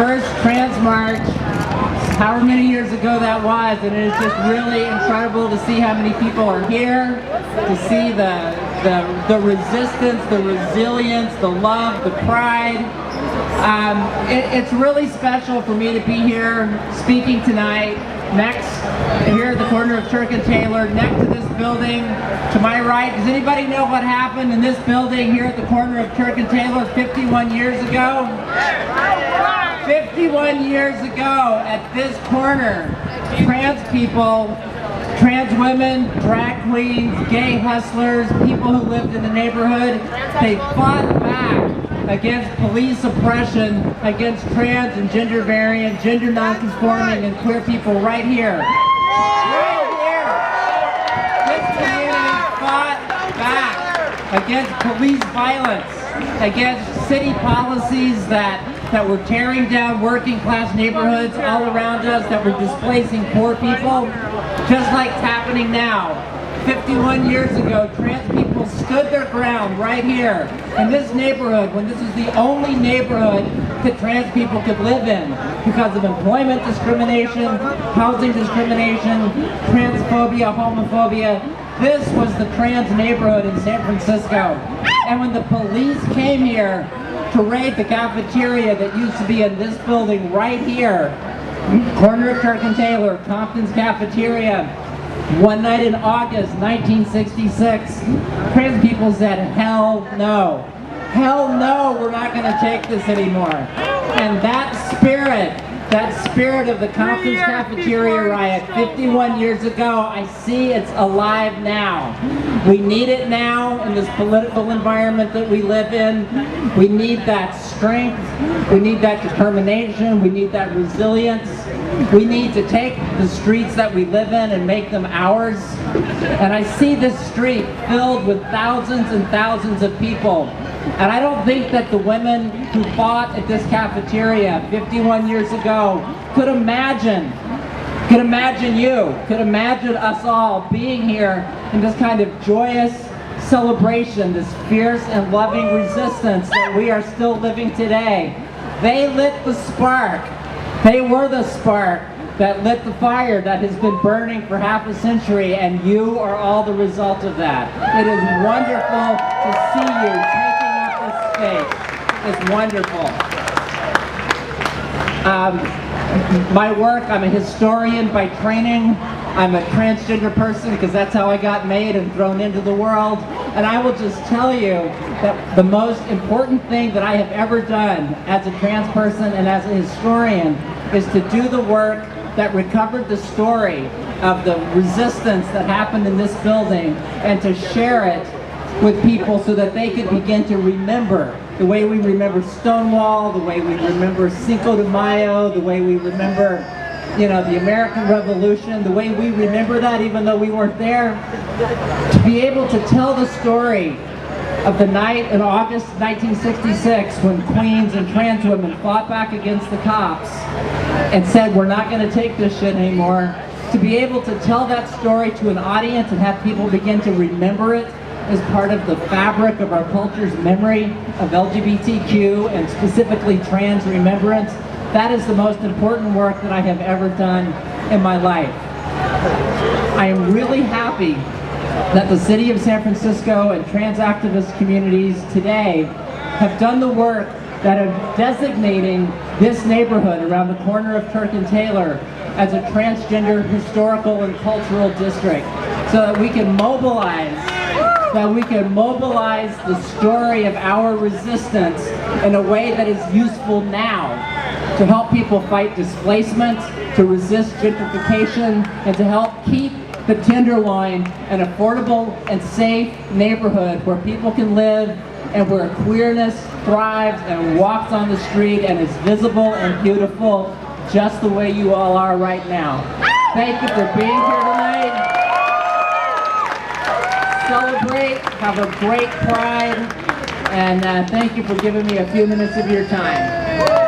first trans march, however many years ago that was, and it is just really incredible to see how many people are here, to see the resistance, the resilience, the love, the pride. It's really special for me to be here speaking tonight, next, here at the corner of Turk and Taylor, next to this building, to my right. Does anybody know what happened in this building here at the corner of Turk and Taylor 51 years ago? 51 years ago, at this corner, trans people, trans women, drag queens, gay hustlers, people who lived in the neighborhood, they fought back against police oppression, against trans and gender variant, gender non-conforming, and queer people right here. Right here. This community fought back against police violence, against city policies that were tearing down working class neighborhoods all around us, that were displacing poor people, just like it's happening now. 51 years ago, trans people stood their ground right here in this neighborhood, when this is the only neighborhood that trans people could live in because of employment discrimination, housing discrimination, transphobia, homophobia. This was the trans neighborhood in San Francisco. And when the police came here to raid the cafeteria that used to be in this building right here, corner of Turk and Taylor, Compton's cafeteria, one night in August 1966, trans people said, hell no. Hell no, we're not going to take this anymore. And that spirit of the Compton's cafeteria riot 51 years ago, I see it's alive now. We need it now in this political environment that we live in. We need that strength. We need that determination. We need that resilience. We need to take the streets that we live in and make them ours. And I see this street filled with thousands and thousands of people. And I don't think that the women who fought at this cafeteria 51 years ago could imagine us all being here in this kind of joyous celebration, this fierce and loving resistance that we are still living today. They lit the spark. They were the spark that lit the fire that has been burning for half a century, and you are all the result of that. It is wonderful to see you taking up this space. It's wonderful. My work, I'm a historian by training. I'm a transgender person because that's how I got made and thrown into the world. And I will just tell you that the most important thing that I have ever done as a trans person and as a historian is to do the work that recovered the story of the resistance that happened in this building and to share it with people so that they could begin to remember the way we remember Stonewall, the way we remember Cinco de Mayo, the way we remember, the American Revolution, the way we remember that even though we weren't there. To be able to tell the story of the night in August 1966 when queens and trans women fought back against the cops and said, we're not going to take this shit anymore. To be able to tell that story to an audience and have people begin to remember it as part of the fabric of our culture's memory of LGBTQ and specifically trans remembrance, that is the most important work that I have ever done in my life. I am really happy that the city of San Francisco and trans activist communities today have done the work that of designating this neighborhood around the corner of Turk and Taylor as a transgender historical and cultural district so that we can mobilize the story of our resistance in a way that is useful now to help people fight displacement, to resist gentrification, and to help keep the Tenderloin an affordable and safe neighborhood where people can live and where queerness thrives and walks on the street and is visible and beautiful just the way you all are right now. Thank you for being here tonight. Celebrate, have a great pride, and thank you for giving me a few minutes of your time.